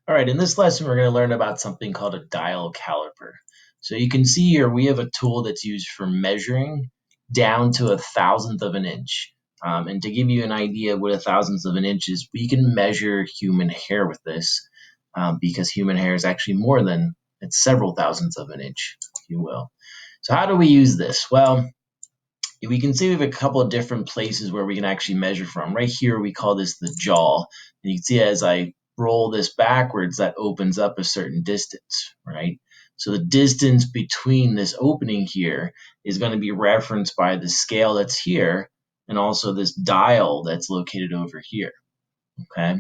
All right, in this lesson, we're going to learn about something called a dial caliper. So you can see here we have a tool that's used for measuring down to a thousandth of an inch. And to give you an idea of what a thousandth of an inch is, we can measure human hair with this because human hair is actually more than, it's several thousandths of an inch, if you will. So how do we use this? Well, we can see we have a couple of different places where we can actually measure from. Right here, we call this the jaw. And you can see as I roll this backwards, that opens up a certain distance, right? So the distance between this opening here is going to be referenced by the scale that's here and also this dial that's located over here, okay?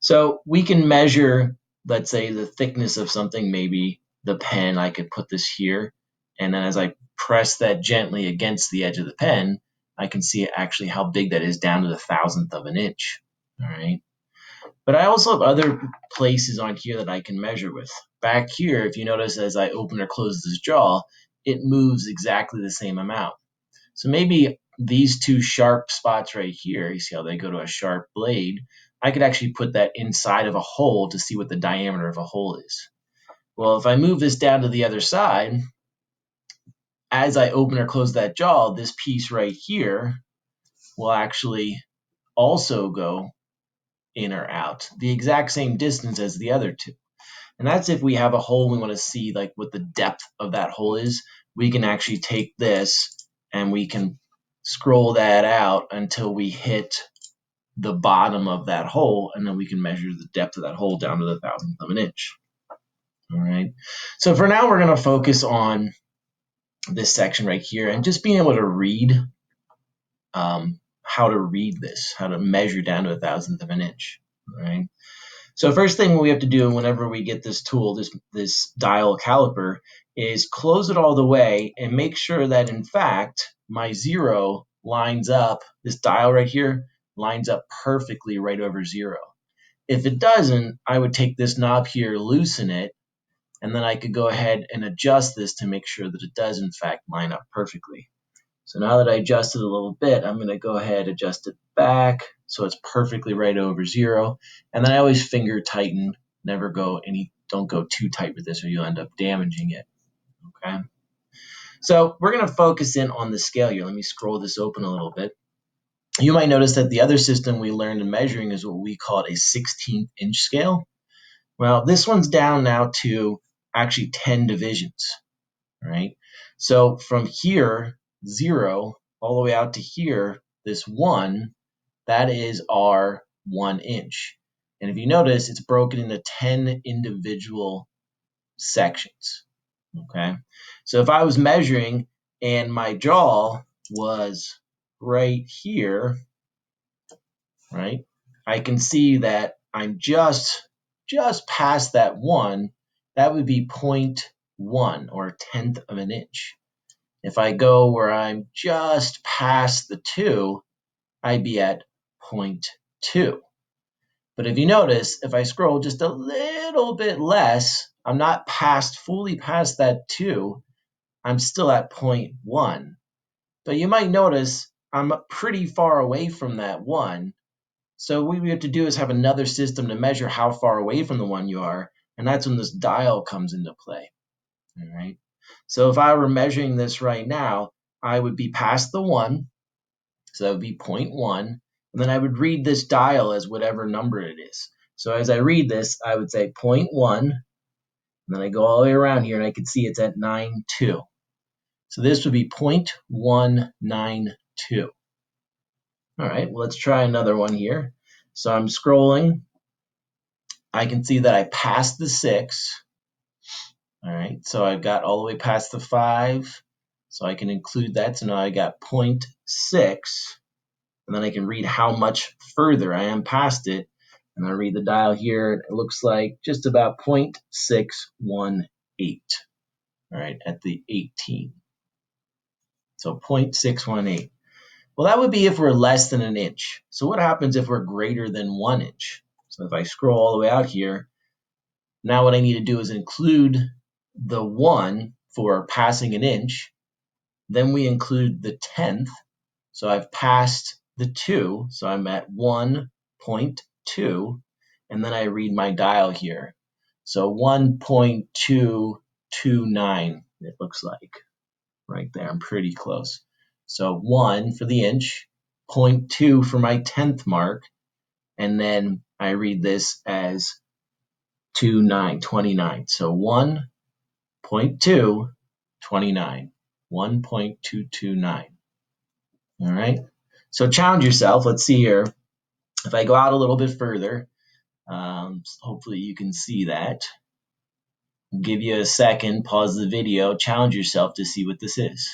So we can measure, let's say, the thickness of something, maybe the pen. I could put this here, and then as I press that gently against the edge of the pen, I can see actually how big that is down to the thousandth of an inch, all right? But I also have other places on here that I can measure with. Back here, if you notice as I open or close this jaw, it moves exactly the same amount. So maybe these two sharp spots right here, you see how they go to a sharp blade, I could actually put that inside of a hole to see what the diameter of a hole is. Well, if I move this down to the other side, as I open or close that jaw, this piece right here will actually also go in or out, the exact same distance as the other two. And that's if we have a hole we want to see like what the depth of that hole is. We can actually take this and we can scroll that out until we hit the bottom of that hole, and then we can measure the depth of that hole down to the thousandth of an inch. All right. So for now, we're going to focus on this section right here and just being able to read how to read this, how to measure down to a thousandth of an inch. All right. So first thing we have to do whenever we get this tool, this dial caliper, is close it all the way and make sure that in fact my zero lines up, this dial right here lines up perfectly right over zero. If it doesn't, I would take this knob here, loosen it, and then I could go ahead and adjust this to make sure that it does in fact line up perfectly. So now that I adjusted a little bit, I'm going to go ahead and adjust it back so it's perfectly right over zero. And then I always finger tighten, don't go too tight with this or you'll end up damaging it, okay? So we're going to focus in on the scale here. Let me scroll this open a little bit. You might notice that the other system we learned in measuring is what we call a 16th inch scale. Well, this one's down now to actually 10 divisions, right? So from here, 0, all the way out to here, this 1, that is our 1 inch. And if you notice, it's broken into 10 individual sections, okay? So if I was measuring and my jaw was right here, right, I can see that I'm just past that 1. That would be 0.1 or a tenth of an inch. If I go where I'm just past the 2, I'd be at 0.2. But if you notice, if I scroll just a little bit less, I'm not fully past that 2, I'm still at 0.1. But you might notice I'm pretty far away from that 1. So what we have to do is have another system to measure how far away from the 1 you are, and that's when this dial comes into play. All right. So if I were measuring this right now, I would be past the 1, so that would be 0.1, and then I would read this dial as whatever number it is. So as I read this, I would say 0.1, and then I go all the way around here, and I can see it's at 9.2. So this would be 0.192. All right, well, let's try another one here. So I'm scrolling. I can see that I passed the 6. All right, so I got all the way past the 5, so I can include that. So now I got 0.6, and then I can read how much further I am past it. And I read the dial here, and it looks like just about 0.618, all right, at the 18. So 0.618. Well, that would be if we're less than an inch. So what happens if we're greater than 1 inch? So if I scroll all the way out here, now what I need to do is include the 1 for passing an inch. Then we include the tenth. So I've passed the 2, so I'm at 1.2. and then I read my dial here. So 1.229, it looks like, right there. I'm pretty close. So 1 for the inch, 0.2 for my 10th mark, and then I read this as 29. So 1.229. 1.229. All right. So challenge yourself. Let's see here. If I go out a little bit further, hopefully you can see that. I'll give you a second, pause the video, challenge yourself to see what this is.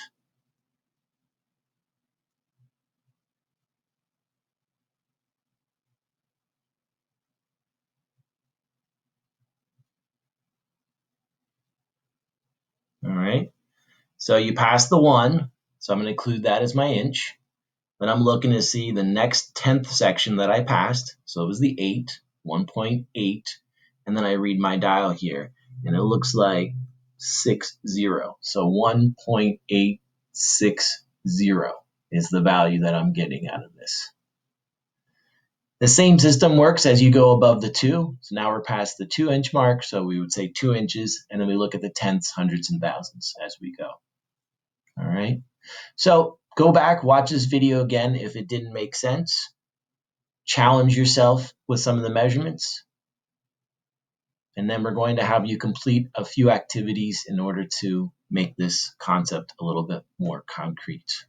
All right. So you passed the 1. So I'm going to include that as my inch. Then I'm looking to see the next 10th section that I passed. So it was the 8, 1.8. And then I read my dial here, and it looks like 60. So 1.860 is the value that I'm getting out of this. The same system works as you go above the 2. So now we're past the 2-inch mark. So we would say 2 inches, and then we look at the tenths, hundreds, and thousands as we go. All right. So go back, watch this video again if it didn't make sense. Challenge yourself with some of the measurements. And then we're going to have you complete a few activities in order to make this concept a little bit more concrete.